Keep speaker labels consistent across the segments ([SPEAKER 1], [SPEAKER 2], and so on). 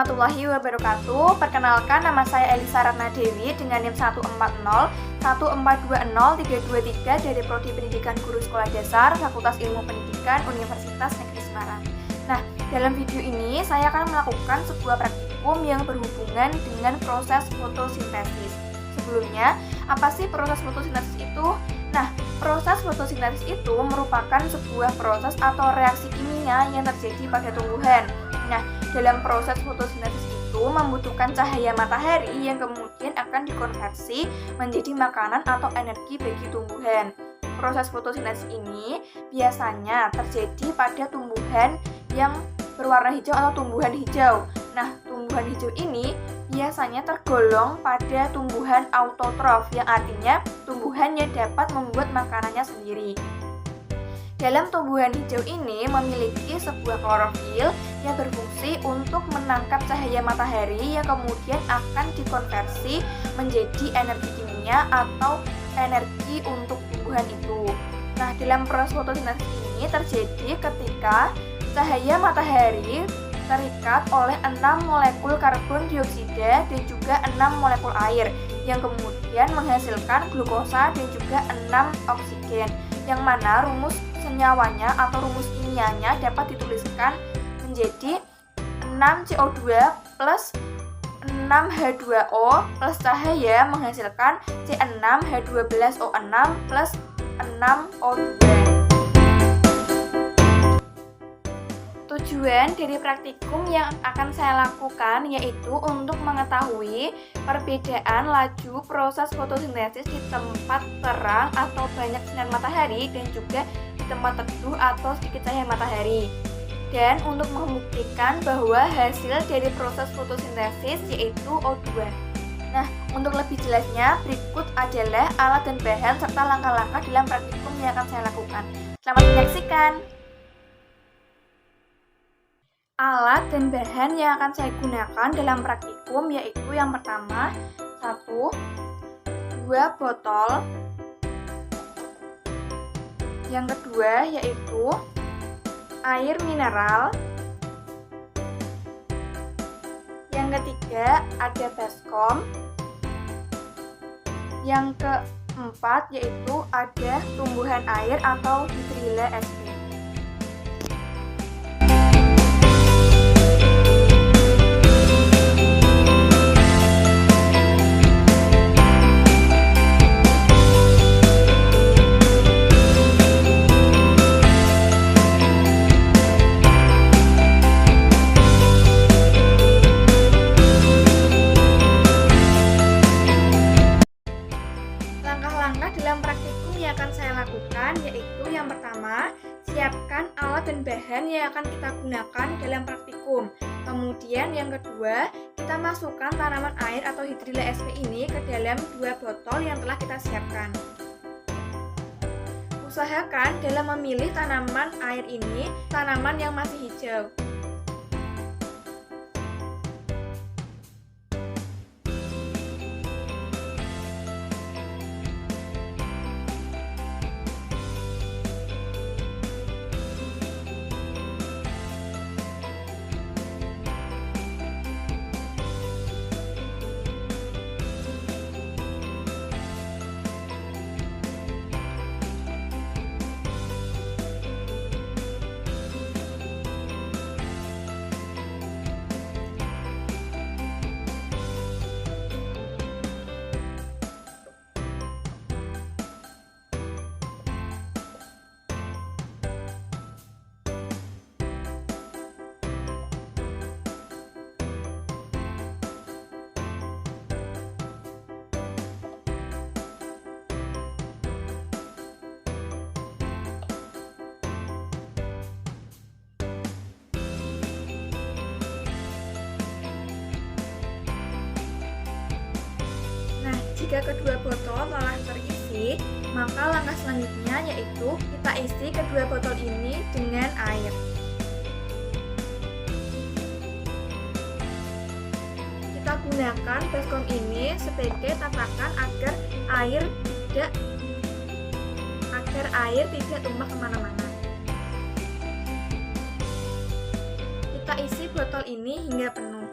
[SPEAKER 1] warahmatullahi wabarakatuh. Perkenalkan, nama saya Elisa Ratna Dewi dengan NIM 140 1420323 dari Prodi Pendidikan Guru Sekolah Dasar Fakultas Ilmu Pendidikan Universitas Negeri Semarang. Nah, dalam video ini saya akan melakukan sebuah praktikum yang berhubungan dengan proses fotosintesis. Sebelumnya, apa sih proses fotosintesis itu? Nah, proses fotosintesis itu merupakan sebuah proses atau reaksi kimia yang terjadi pada tumbuhan. Nah, dalam proses fotosintesis itu membutuhkan cahaya matahari yang kemudian akan dikonversi menjadi makanan atau energi bagi tumbuhan. Proses fotosintesis ini biasanya terjadi pada tumbuhan yang berwarna hijau atau tumbuhan hijau. Nah, tumbuhan hijau ini biasanya tergolong pada tumbuhan autotrof, yang artinya tumbuhan yang dapat membuat makanannya sendiri. Dalam tumbuhan hijau ini memiliki sebuah klorofil yang berfungsi untuk menangkap cahaya matahari yang kemudian akan dikonversi menjadi energi kimia atau energi untuk tumbuhan itu. Nah, dalam proses fotosintesis ini terjadi ketika cahaya matahari terikat oleh 6 molekul karbon dioksida dan juga 6 molekul air yang kemudian menghasilkan glukosa dan juga 6 oksigen, yang mana rumus senyawanya atau rumus kimianya dapat dituliskan menjadi 6 CO2 plus 6 H2O plus cahaya menghasilkan C6H12O6 plus 6 O2. Tujuan dari praktikum yang akan saya lakukan yaitu untuk mengetahui perbedaan laju proses fotosintesis di tempat terang atau banyak sinar matahari dan juga di tempat teduh atau sedikit cahaya matahari, dan untuk membuktikan bahwa hasil dari proses fotosintesis yaitu O2. Nah, untuk lebih jelasnya berikut adalah alat dan bahan serta langkah-langkah dalam praktikum yang akan saya lakukan. Selamat menyaksikan. Alat dan bahan yang akan saya gunakan dalam praktikum yaitu yang pertama, 1, 2 botol. Yang kedua yaitu air mineral. Yang ketiga ada baskom. Yang keempat yaitu ada tumbuhan air atau Hydrilla sp. Dalam praktikum yang akan saya lakukan yaitu yang pertama, siapkan alat dan bahan yang akan kita gunakan dalam praktikum. Kemudian yang kedua, kita masukkan tanaman air atau Hydrilla sp ini ke dalam 2 botol yang telah kita siapkan. Usahakan dalam memilih tanaman air ini tanaman yang masih hijau. Jika kedua botol telah terisi, maka langkah selanjutnya yaitu kita isi kedua botol ini dengan air. Kita gunakan baskom ini sebagai tatakan agar air tidak tumpah kemana-mana. Kita kita isi botol ini hingga penuh.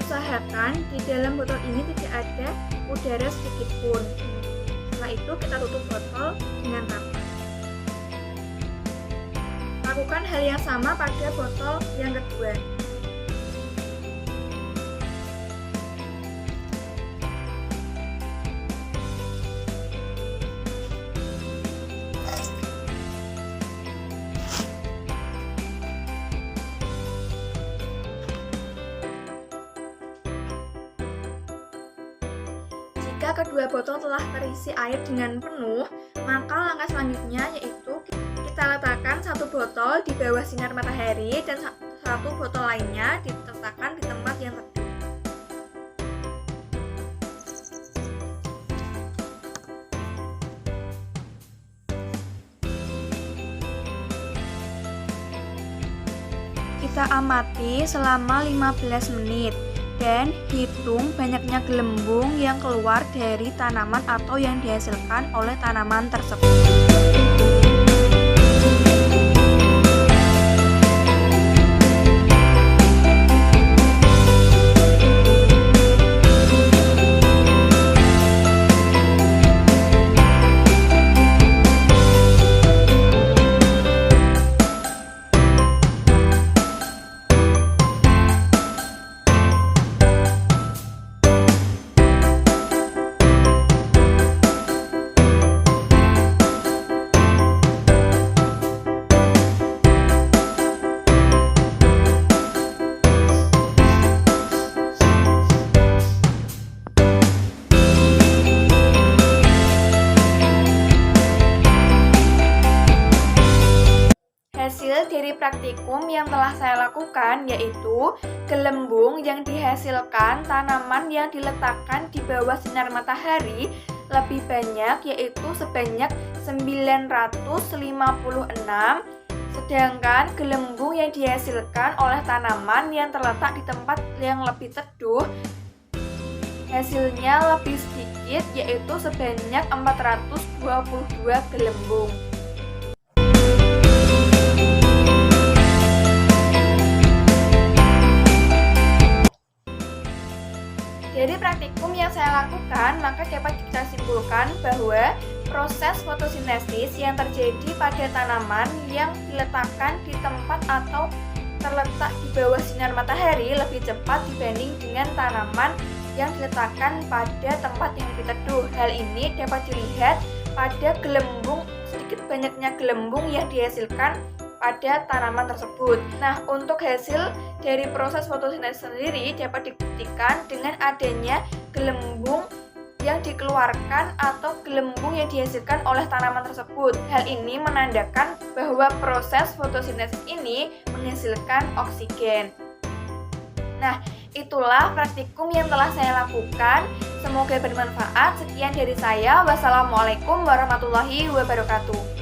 [SPEAKER 1] Usahakan di dalam botol ini tidak ada udara sedikit pun. Setelah itu kita tutup botol dengan rapat. Lakukan hal yang sama pada botol yang kedua. Jika kedua botol telah terisi air dengan penuh, maka langkah selanjutnya yaitu kita letakkan satu botol di bawah sinar matahari dan satu botol lainnya diletakkan di tempat yang teduh. Kita amati selama 15 menit. Dan hitung banyaknya gelembung yang keluar dari tanaman atau yang dihasilkan oleh tanaman tersebut. Hasil dari praktikum yang telah saya lakukan yaitu gelembung yang dihasilkan tanaman yang diletakkan di bawah sinar matahari lebih banyak, yaitu sebanyak 956, sedangkan gelembung yang dihasilkan oleh tanaman yang terletak di tempat yang lebih teduh hasilnya lebih sedikit, yaitu sebanyak 422 gelembung. Dari praktikum yang saya lakukan, maka dapat kita simpulkan bahwa proses fotosintesis yang terjadi pada tanaman yang diletakkan di tempat atau terletak di bawah sinar matahari lebih cepat dibanding dengan tanaman yang diletakkan pada tempat yang lebih teduh. Hal ini dapat dilihat pada gelembung, sedikit banyaknya gelembung yang dihasilkan pada tanaman tersebut. Nah, untuk hasil dari proses fotosintesis sendiri dapat dibuktikan dengan adanya gelembung yang dikeluarkan atau gelembung yang dihasilkan oleh tanaman tersebut. Hal ini menandakan bahwa proses fotosintesis ini menghasilkan oksigen. Nah, itulah praktikum yang telah saya lakukan. Semoga bermanfaat. Sekian dari saya. Wassalamualaikum warahmatullahi wabarakatuh.